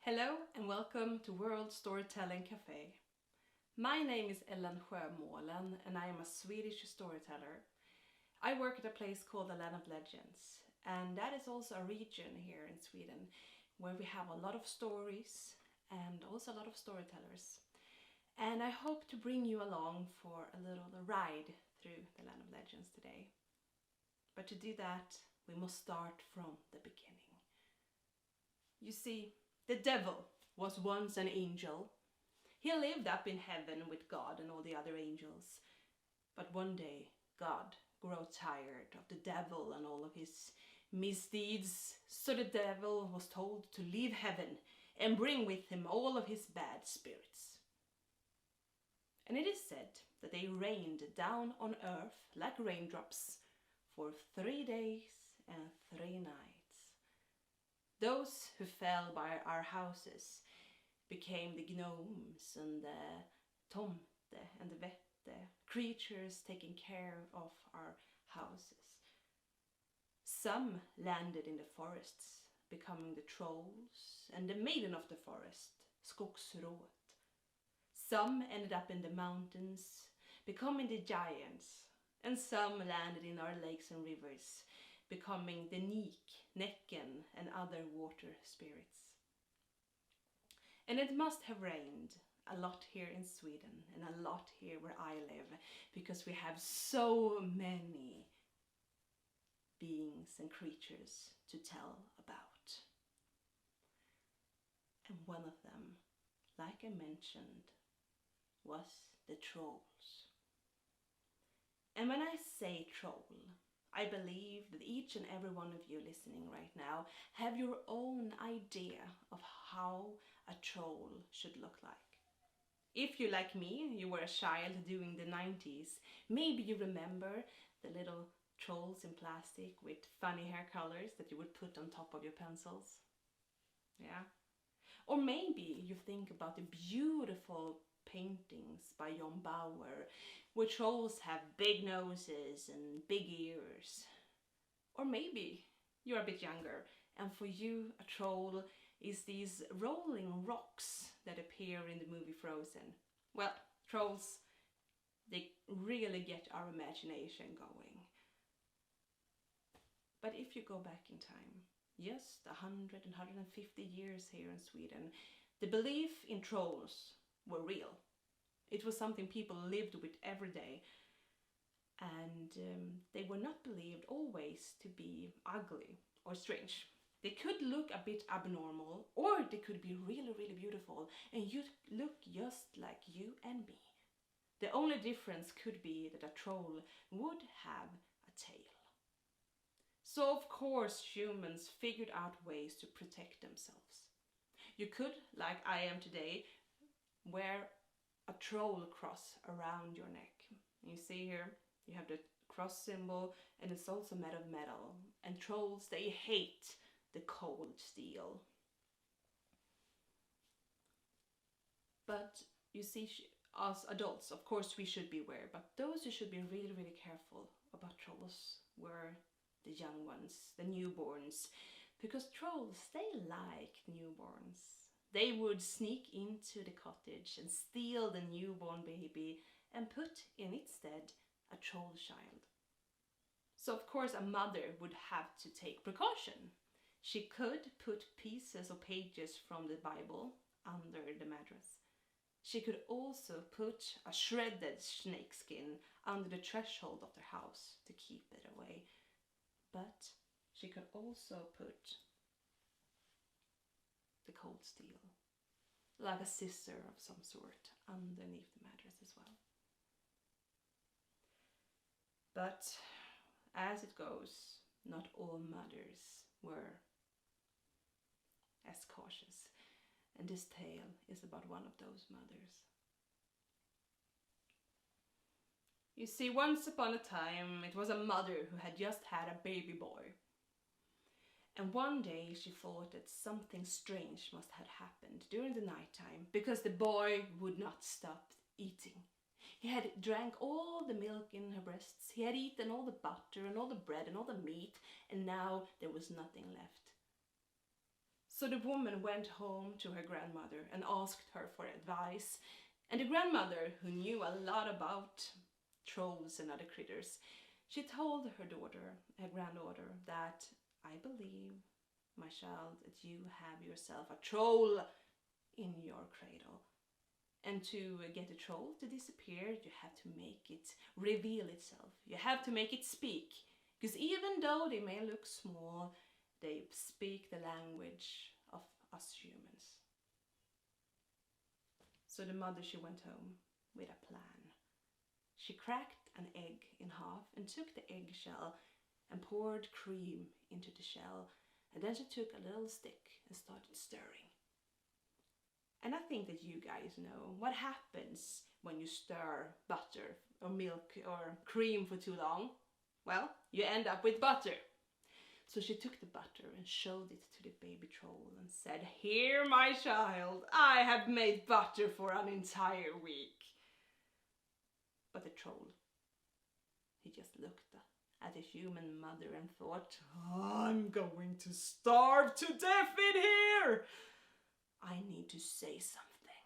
Hello and welcome to World Storytelling Cafe. My name is Ellen Sjömålen and I am a Swedish storyteller. I work at a place called the Land of Legends, and that is also a region here in Sweden where we have a lot of stories and also a lot of storytellers. And I hope to bring you along for a little ride through the Land of Legends today. But to do that, we must start from the beginning. You see, the devil was once an angel. He lived up in heaven with God and all the other angels. But one day, God grew tired of the devil and all of his misdeeds, so the devil was told to leave heaven and bring with him all of his bad spirits. And it is said that they rained down on earth like raindrops for 3 days and 3 nights. Those who fell by our houses became the gnomes and the tomte and the vette, creatures taking care of our houses. Some landed in the forests, becoming the trolls and the maiden of the forest, skogsrået. Some ended up in the mountains, becoming the giants, and some landed in our lakes and rivers, becoming the Nik, Näcken and other water spirits. And it must have rained a lot here in Sweden and a lot here where I live, because we have so many beings and creatures to tell about. And one of them, like I mentioned, was the trolls. And when I say troll, I believe that each and every one of you listening right now have your own idea of how a troll should look like. If you, like me, you were a child during the 90s, maybe you remember the little trolls in plastic with funny hair colors that you would put on top of your pencils. Yeah. Or maybe you think about the beautiful paintings by John Bauer, where trolls have big noses and big ears. Or maybe you're a bit younger, and for you a troll is these rolling rocks that appear in the movie Frozen. Well, trolls, they really get our imagination going. But if you go back in time, just 100 and 150 years here in Sweden, the belief in trolls were real. It was something people lived with every day, and they were not believed always to be ugly or strange. They could look a bit abnormal, or they could be really, really beautiful, and you'd look just like you and me. The only difference could be that a troll would have a tail. So of course humans figured out ways to protect themselves. You could, like I am today, wear a troll cross around your neck. You see here, you have the cross symbol, and it's also made of metal. And trolls, they hate the cold steel. But you see, as adults, of course we should beware, but those who should be really, really careful about trolls were the young ones, the newborns, because trolls, they like newborns. They would sneak into the cottage and steal the newborn baby and put in its stead a troll child. So of course a mother would have to take precaution. She could put pieces or pages from the Bible under the mattress. She could also put a shredded snakeskin under the threshold of their house to keep it away. But she could also put the cold steel, like a scissor of some sort, underneath the mattress as well. But as it goes, not all mothers were as cautious, and this tale is about one of those mothers. You see, once upon a time, it was a mother who had just had a baby boy. And one day she thought that something strange must have happened during the nighttime, because the boy would not stop eating. He had drank all the milk in her breasts, he had eaten all the butter and all the bread and all the meat, and now there was nothing left. So the woman went home to her grandmother and asked her for advice. And the grandmother, who knew a lot about trolls and other critters, she told her granddaughter, that I believe, my child, that you have yourself a troll in your cradle. And to get the troll to disappear, you have to make it reveal itself. You have to make it speak. Because even though they may look small, they speak the language of us humans. So the mother, she went home with a plan. She cracked an egg in half and took the eggshell and poured cream into the shell. And then she took a little stick and started stirring. And I think that you guys know what happens when you stir butter or milk or cream for too long. Well, you end up with butter. So she took the butter and showed it to the baby troll and said, "Here, my child, I have made butter for an entire week." But the troll, he just looked at the human mother and thought, "I'm going to starve to death in here. I need to say something."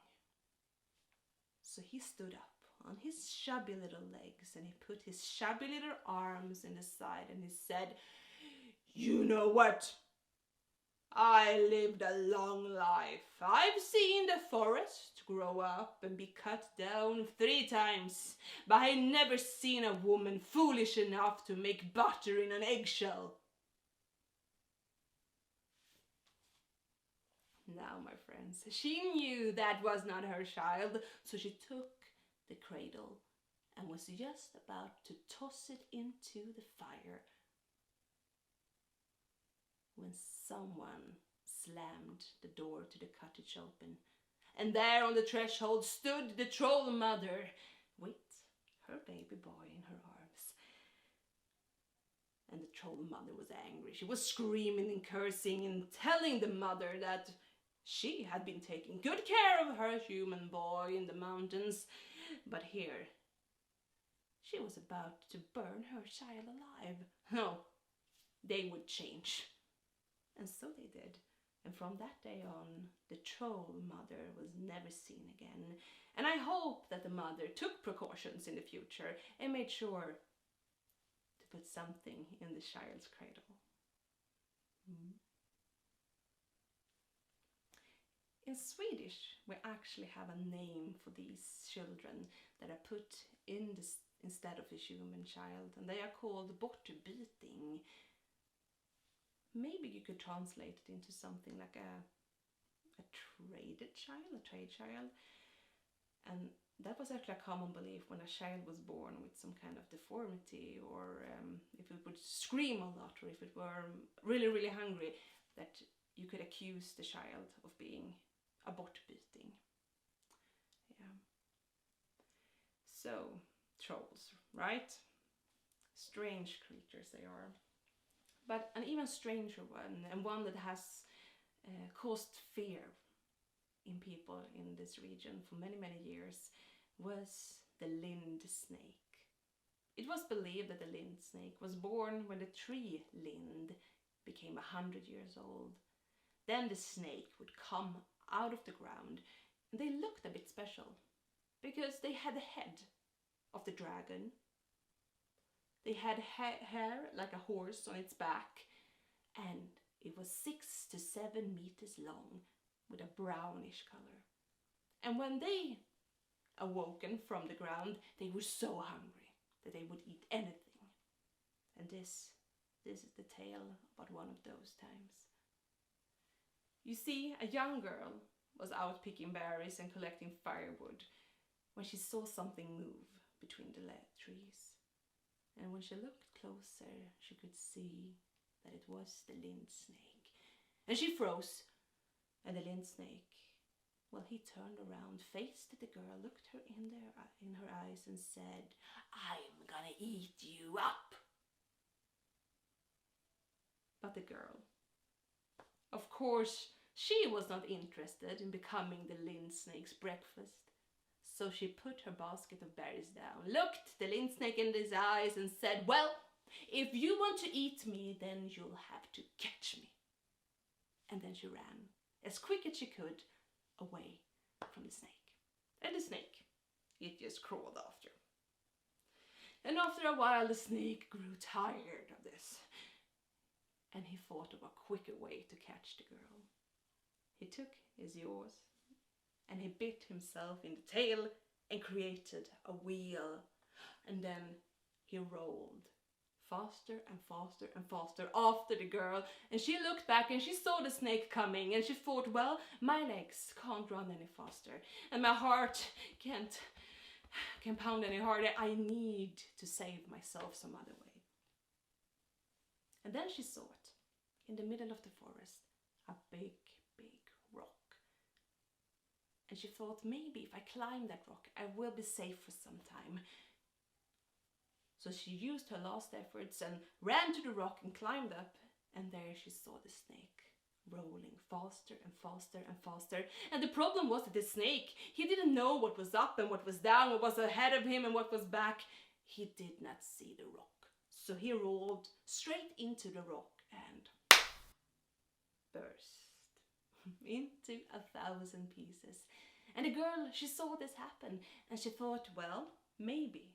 So he stood up on his chubby little legs and he put his chubby little arms in the side and he said, "You know what? I lived a long life. I've seen the forest grow up and be cut down 3 times, but I never seen a woman foolish enough to make butter in an eggshell." Now, my friends, she knew that was not her child, so she took the cradle and was just about to toss it into the fire when someone slammed the door to the cottage open. And there on the threshold stood the troll mother with her baby boy in her arms. And the troll mother was angry. She was screaming and cursing and telling the mother that she had been taking good care of her human boy in the mountains, but here she was about to burn her child alive. No, they would change. And so they did. And from that day on, the troll mother was never seen again. And I hope that the mother took precautions in the future and made sure to put something in the child's cradle. In Swedish, we actually have a name for these children that are put in this instead of a human child, and they are called bortbyting. Maybe you could translate it into something like a trade child. And that was actually a common belief when a child was born with some kind of deformity, or if it would scream a lot, or if it were really, really hungry, that you could accuse the child of being a bortbyting. Yeah. So, trolls, right? Strange creatures they are. But an even stranger one, and one that has caused fear in people in this region for many, many years, was the lind snake. It was believed that the lind snake was born when the tree lind became 100 years old. Then the snake would come out of the ground, and they looked a bit special because they had the head of the dragon. They had hair like a horse on its back, and it was 6 to 7 meters long with a brownish color. And when they awoken from the ground, they were so hungry that they would eat anything. And this is the tale about one of those times. You see, a young girl was out picking berries and collecting firewood when she saw something move between the trees. And when she looked closer, she could see that it was the lind snake. And she froze, and the lind snake, well, he turned around, faced the girl, looked her in her eyes and said, "I'm gonna eat you up." But the girl, of course, she was not interested in becoming the lind snake's breakfast. So she put her basket of berries down, looked the lind snake in his eyes and said, "Well, if you want to eat me, then you'll have to catch me." And then she ran, as quick as she could, away from the snake. And the snake, it just crawled after. And after a while, the snake grew tired of this. And he thought of a quicker way to catch the girl. He took his jaws and he bit himself in the tail and created a wheel. And then he rolled faster and faster and faster after the girl. And she looked back and she saw the snake coming and she thought, well, my legs can't run any faster and my heart can't pound any harder. I need to save myself some other way. And then she saw it in the middle of the forest, a big, big rock. And she thought, maybe if I climb that rock, I will be safe for some time. So she used her last efforts and ran to the rock and climbed up. And there she saw the snake rolling faster and faster and faster. And the problem was that the snake, he didn't know what was up and what was down, what was ahead of him and what was back. He did not see the rock. So he rolled straight into the rock and burst into 1,000 pieces. And the girl, she saw this happen and she thought, well, maybe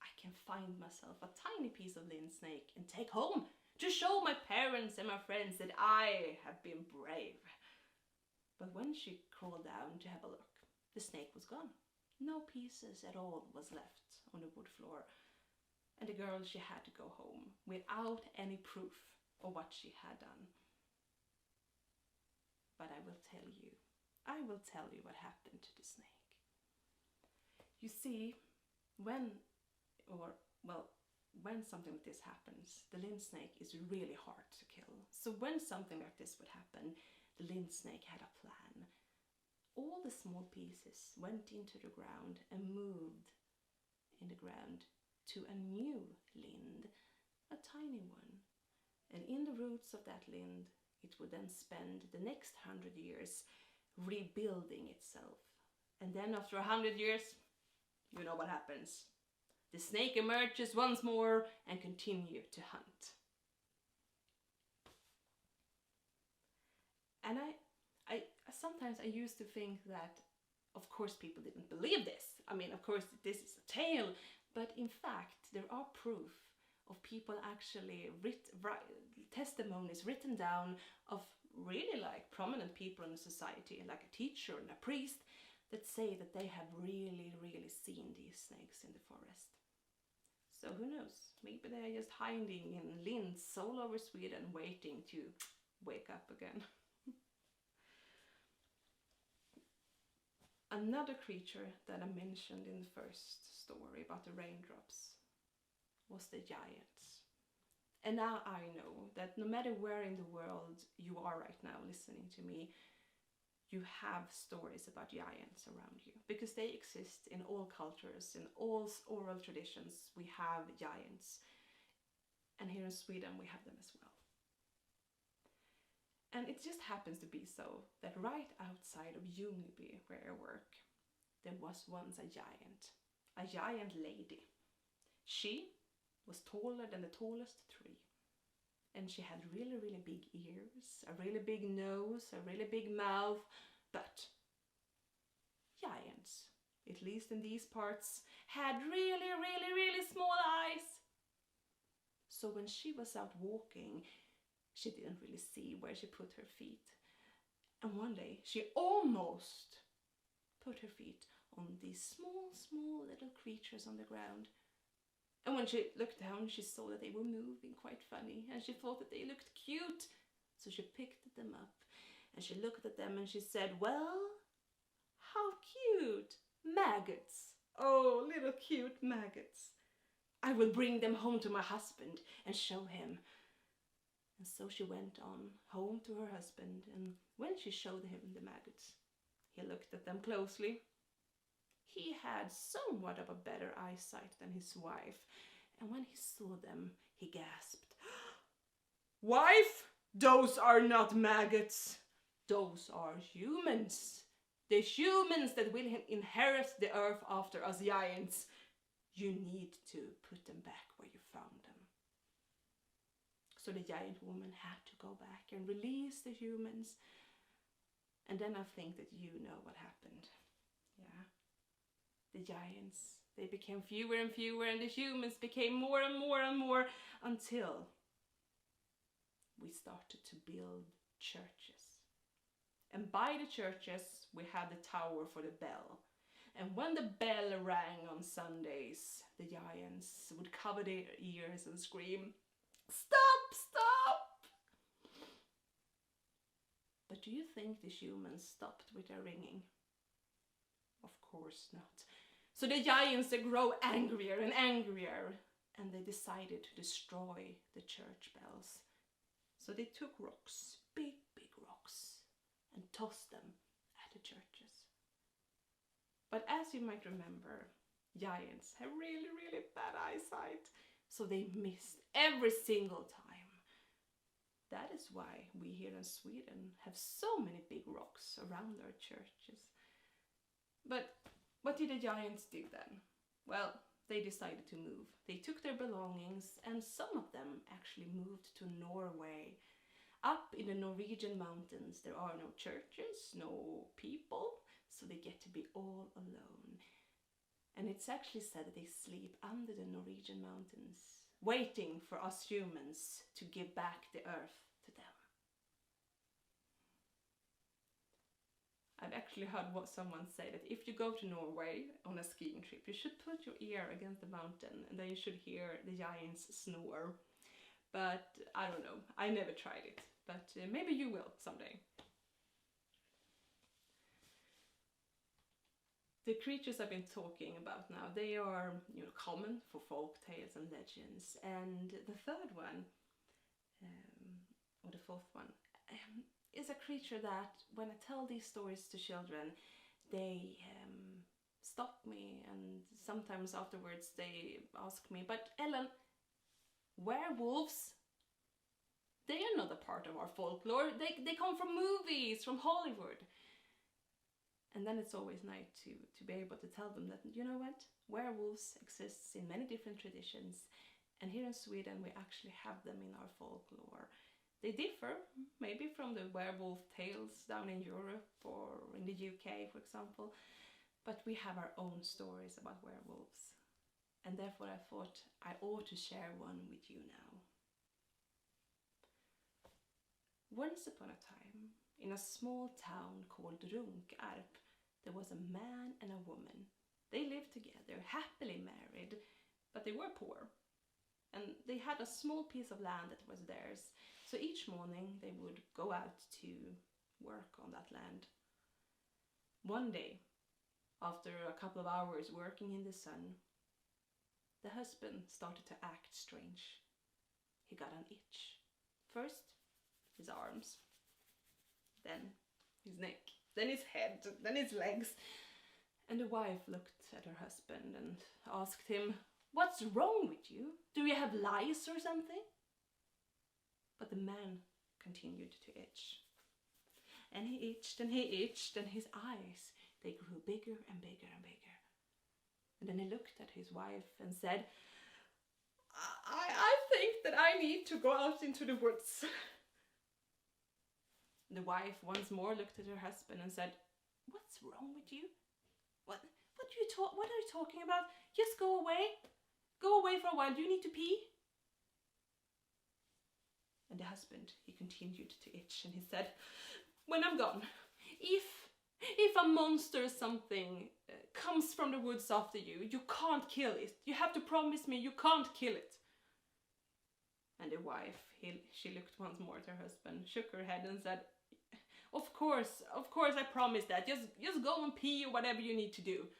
I can find myself a tiny piece of Lynn snake and take home to show my parents and my friends that I have been brave. But when she crawled down to have a look, the snake was gone. No pieces at all was left on the wood floor. And the girl, she had to go home without any proof of what she had done. But I will tell you what happened to the snake. You see, when something like this happens, the Lynn snake is really hard to kill. So when something like this would happen, the Lynn snake had a plan. All the small pieces went into the ground and moved in the ground to a new lind, a tiny one. And in the roots of that lind, it would then spend the next 100 years rebuilding itself. And then after 100 years, you know what happens. The snake emerges once more and continues to hunt. And I sometimes I used to think that, of course, people didn't believe this. I mean, of course, this is a tale, but in fact, there are proof of people actually testimonies written down of really like prominent people in the society, like a teacher and a priest, that say that they have really, really seen these snakes in the forest. So who knows? Maybe they are just hiding in linds all over Sweden, waiting to wake up again. Another creature that I mentioned in the first story about the raindrops was the giants. And now I know that no matter where in the world you are right now listening to me, you have stories about giants around you, because they exist in all cultures, in all oral traditions. We have giants, and here in Sweden we have them as well. And it just happens to be so that right outside of Ljungby, where I work, there was once a giant lady. She was taller than the tallest tree. And she had really, really big ears, a really big nose, a really big mouth. But giants, at least in these parts, had really, really, really small eyes. So when she was out walking, she didn't really see where she put her feet. And one day, she almost put her feet on these small, small little creatures on the ground. And when she looked down, she saw that they were moving quite funny, and she thought that they looked cute. So she picked them up, and she looked at them, and she said, well, how cute! Maggots! Oh, little cute maggots. I will bring them home to my husband and show him. And so she went on home to her husband, and when she showed him the maggots, he looked at them closely. He had somewhat of a better eyesight than his wife, and when he saw them, he gasped, "Wife, those are not maggots. Those are humans. The humans that will inherit the earth after us giants. You need to put them back where you found them." So the giant woman had to go back and release the humans. And then I think that you know what happened. Yeah. The giants, they became fewer and fewer, and the humans became more and more and more, until we started to build churches. And by the churches, we had the tower for the bell. And when the bell rang on Sundays, the giants would cover their ears and scream, "Stop! Stop!" But do you think the humans stopped with their ringing? Of course not. So the giants, they grow angrier and angrier, and they decided to destroy the church bells. So they took rocks, big rocks, and tossed them at the churches. But as you might remember, giants have really, really bad eyesight, so they missed every single time. That is why we here in Sweden have so many big rocks around our churches. But what did the giants do then? Well, they decided to move. They took their belongings, and some of them actually moved to Norway. Up in the Norwegian mountains, there are no churches, no people, so they get to be all alone. And it's actually said that they sleep under the Norwegian mountains, waiting for us humans to give back the earth to them. I've actually heard someone say that if you go to Norway on a skiing trip, you should put your ear against the mountain, and then you should hear the giants snore. But I don't know, I never tried it, but maybe you will someday. The creatures I've been talking about now, they are common for folk tales and legends. And the third one, or the fourth one, is a creature that when I tell these stories to children, they stop me, and sometimes afterwards they ask me, "But Ellen, werewolves, they are not a part of our folklore. They come from movies, from Hollywood." And then it's always nice to be able to tell them that, you know what, werewolves exist in many different traditions, and here in Sweden we actually have them in our folklore. They differ maybe from the werewolf tales down in Europe or in the UK, for example, but we have our own stories about werewolves. And therefore I thought I ought to share one with you now. Once upon a time, in a small town called Runkarp, there was a man and a woman. They lived together, happily married, but they were poor. And they had a small piece of land that was theirs. So each morning they would go out to work on that land. One day, after a couple of hours working in the sun, the husband started to act strange. He got an itch. First, his arms, then his neck, then his head, then his legs. And the wife looked at her husband and asked him, "What's wrong with you? Do you have lice or something?" But the man continued to itch. And he itched and he itched, and his eyes, they grew bigger and bigger and bigger. And then he looked at his wife and said, I think that I need to go out into the woods." The wife once more looked at her husband and said, "What's wrong with you? What are you talking about? Just go away. Go away for a while. Do you need to pee?" And the husband, he continued to itch, and he said, "When I'm gone, if a monster or something comes from the woods after you, you can't kill it. You have to promise me you can't kill it." And the wife, she looked once more at her husband, shook her head and said, of course, I promise that. Just go and pee or whatever you need to do."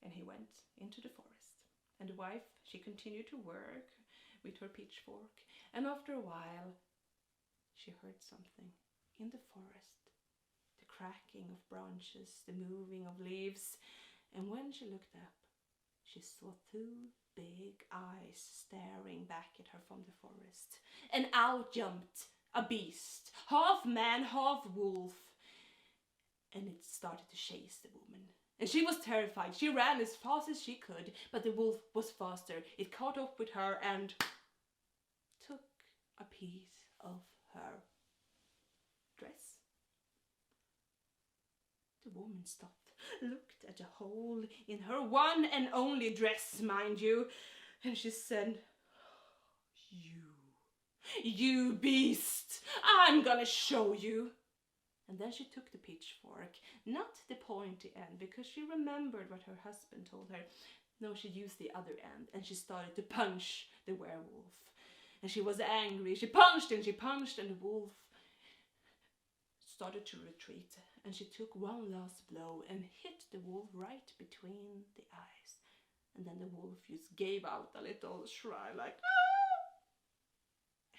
And he went into the forest. And the wife, she continued to work with her pitchfork. And after a while, she heard something in the forest. The cracking of branches, the moving of leaves. And when she looked up, she saw two big eyes staring back at her from the forest. And out jumped a beast, half man, half wolf. And it started to chase the woman. And she was terrified. She ran as fast as she could, but the wolf was faster. It caught up with her and a piece of her dress. The woman stopped, looked at a hole in her one and only dress, mind you, and she said, You beast, I'm gonna show you. And then she took the pitchfork, not the pointy end, because she remembered what her husband told her. No, she used the other end, and she started to punch the werewolf. And she was angry. She punched, and the wolf started to retreat. And she took one last blow and hit the wolf right between the eyes. And then the wolf just gave out a little cry like, ah!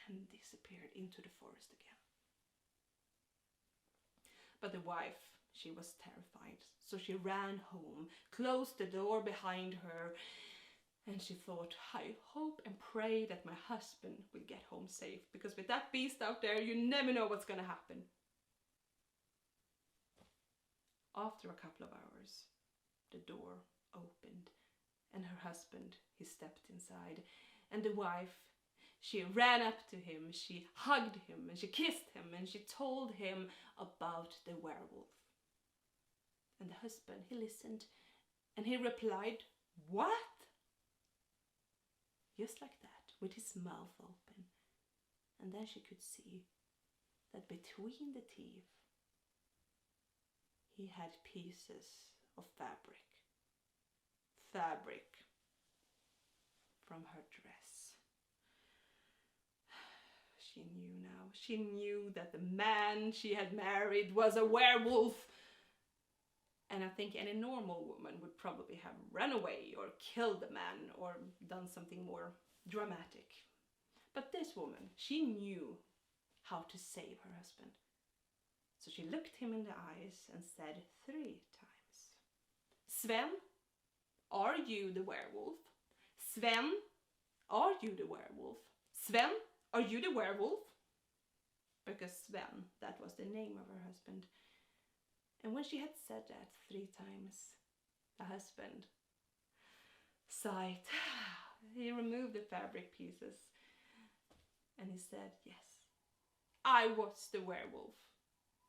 And disappeared into the forest again. But the wife, she was terrified, so she ran home, closed the door behind her, and she thought, I hope and pray that my husband will get home safe, because with that beast out there, you never know what's gonna happen. After a couple of hours, the door opened, and her husband, he stepped inside, and the wife, she ran up to him, she hugged him, and she kissed him, and she told him about the werewolf. And the husband, he listened, and he replied, What? Just like that, with his mouth open. And then she could see that between the teeth, he had pieces of fabric from her dress. She knew now. She knew that the man she had married was a werewolf. And I think any normal woman would probably have run away or killed the man or done something more dramatic. But this woman, she knew how to save her husband. So she looked him in the eyes and said 3 times, Sven, are you the werewolf? Sven, are you the werewolf? Sven, are you the werewolf? Because Sven, that was the name of her husband. And when she had said that 3 times, the husband sighed. He removed the fabric pieces and he said, Yes, I was the werewolf.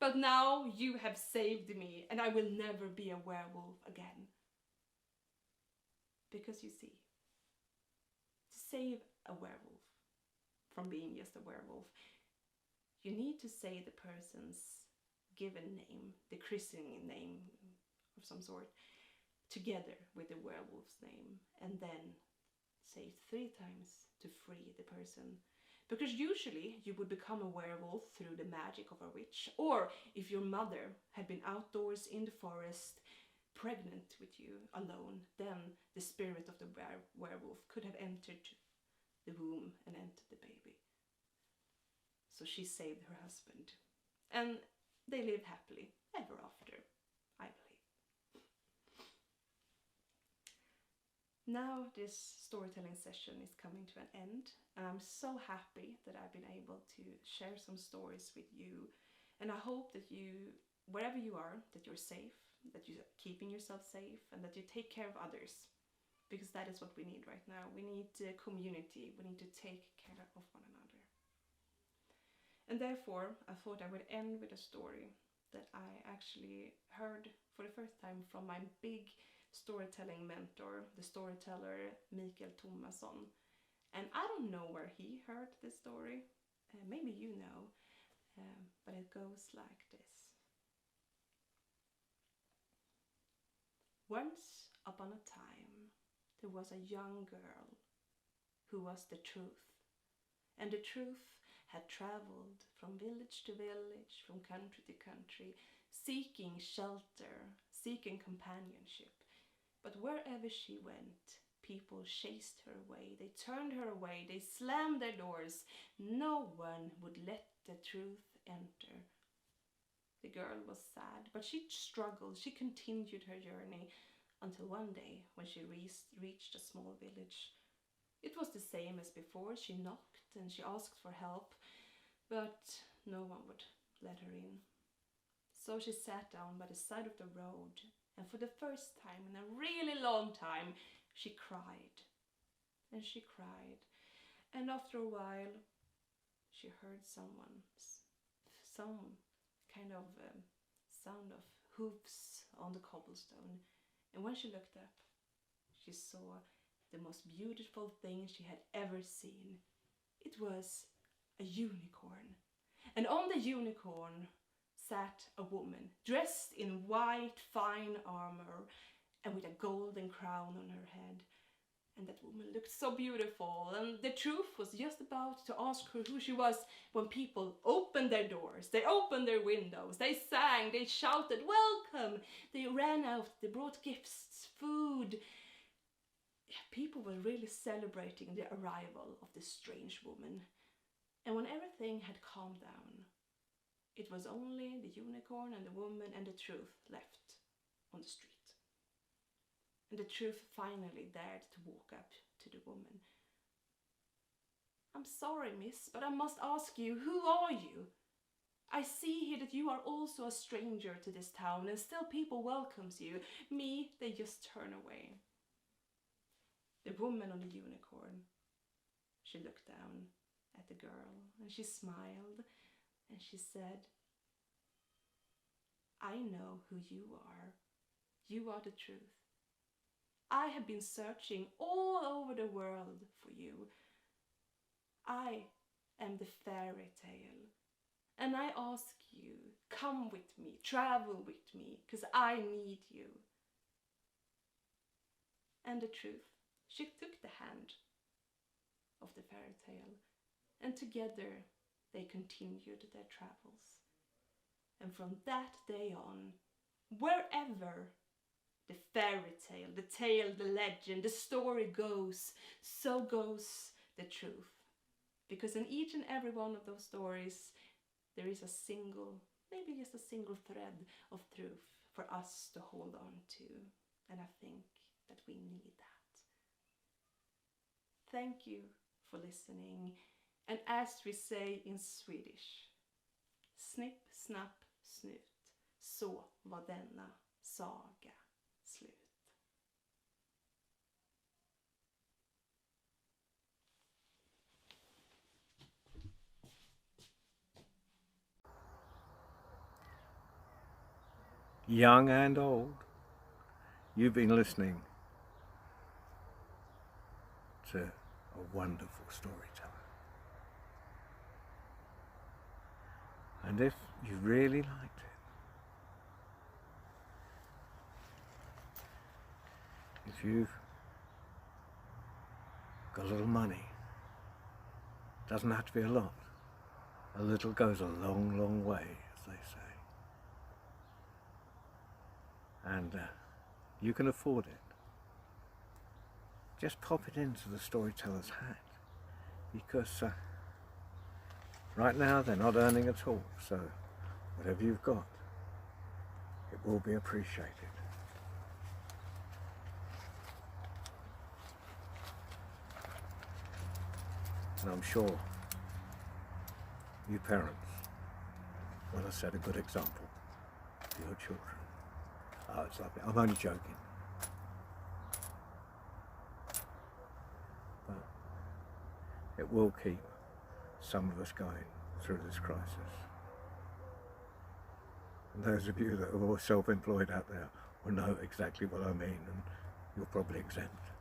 But now you have saved me and I will never be a werewolf again. Because you see, to save a werewolf from being just a werewolf, you need to say the person's given name, the christening name of some sort, together with the werewolf's name, and then say it 3 times to free the person. Because usually you would become a werewolf through the magic of a witch, or if your mother had been outdoors in the forest, pregnant with you alone, then the spirit of the werewolf could have entered the womb and entered the baby. So she saved her husband, and they lived happily ever after, I believe. Now this storytelling session is coming to an end, and I'm so happy that I've been able to share some stories with you. And I hope that you, wherever you are, that you're safe, that you're keeping yourself safe, and that you take care of others. Because that is what we need right now. We need community. We need to take care of one another. And therefore, I thought I would end with a story that I actually heard for the first time from my big storytelling mentor, the storyteller Mikael Thomasson. And I don't know where he heard this story. Maybe you know. But it goes like this. Once upon a time, there was a young girl who was the truth. And the truth had traveled from village to village, from country to country, seeking shelter, seeking companionship. But wherever she went, people chased her away. They turned her away. They slammed their doors. No one would let the truth enter. The girl was sad, but she struggled. She continued her journey until one day when she reached a small village. It was the same as before. She knocked and she asked for help, but no one would let her in. So she sat down by the side of the road, and for the first time in a really long time, she cried. And she cried. And after a while, she heard some kind of sound of hoofs on the cobblestone. And when she looked up, she saw the most beautiful thing she had ever seen. It was a unicorn. And on the unicorn sat a woman, dressed in white fine armor and with a golden crown on her head. And that woman looked so beautiful, and the truth was just about to ask her who she was when people opened their doors, they opened their windows, they sang, they shouted, "Welcome!" They ran out, they brought gifts, food. People were really celebrating the arrival of this strange woman. And when everything had calmed down, it was only the unicorn and the woman and the truth left on the street. And the truth finally dared to walk up to the woman. "I'm sorry, miss, but I must ask you, who are you? I see here that you are also a stranger to this town, and still people welcomes you. Me, they just turn away." The woman on the unicorn, she looked down at the girl and she smiled and she said, "I know who you are. You are the truth. I have been searching all over the world for you. I am the fairy tale. And I ask you, come with me, travel with me, because I need you." And the truth, she took the hand of the fairy tale, and together they continued their travels. And from that day on, wherever the fairy tale, the legend, the story goes, so goes the truth. Because in each and every one of those stories, there is a single, maybe just a single thread of truth for us to hold on to. And I think that we need that. Thank you for listening. And as we say in Swedish, snipp, snapp, snut, så var denna saga slut. Young and old, you've been listening to a wonderful storyteller. And if you really liked it, if you've got a little money, doesn't have to be a lot. A little goes a long, long way, as they say. And you can afford it. Just pop it into the storyteller's hat, because right now they're not earning at all, so whatever you've got, it will be appreciated. And I'm sure you parents will have set a good example for your children. Oh, it's lovely. I'm only joking. But it will keep some of us going through this crisis. And those of you that are all self-employed out there will know exactly what I mean, and you're probably exempt.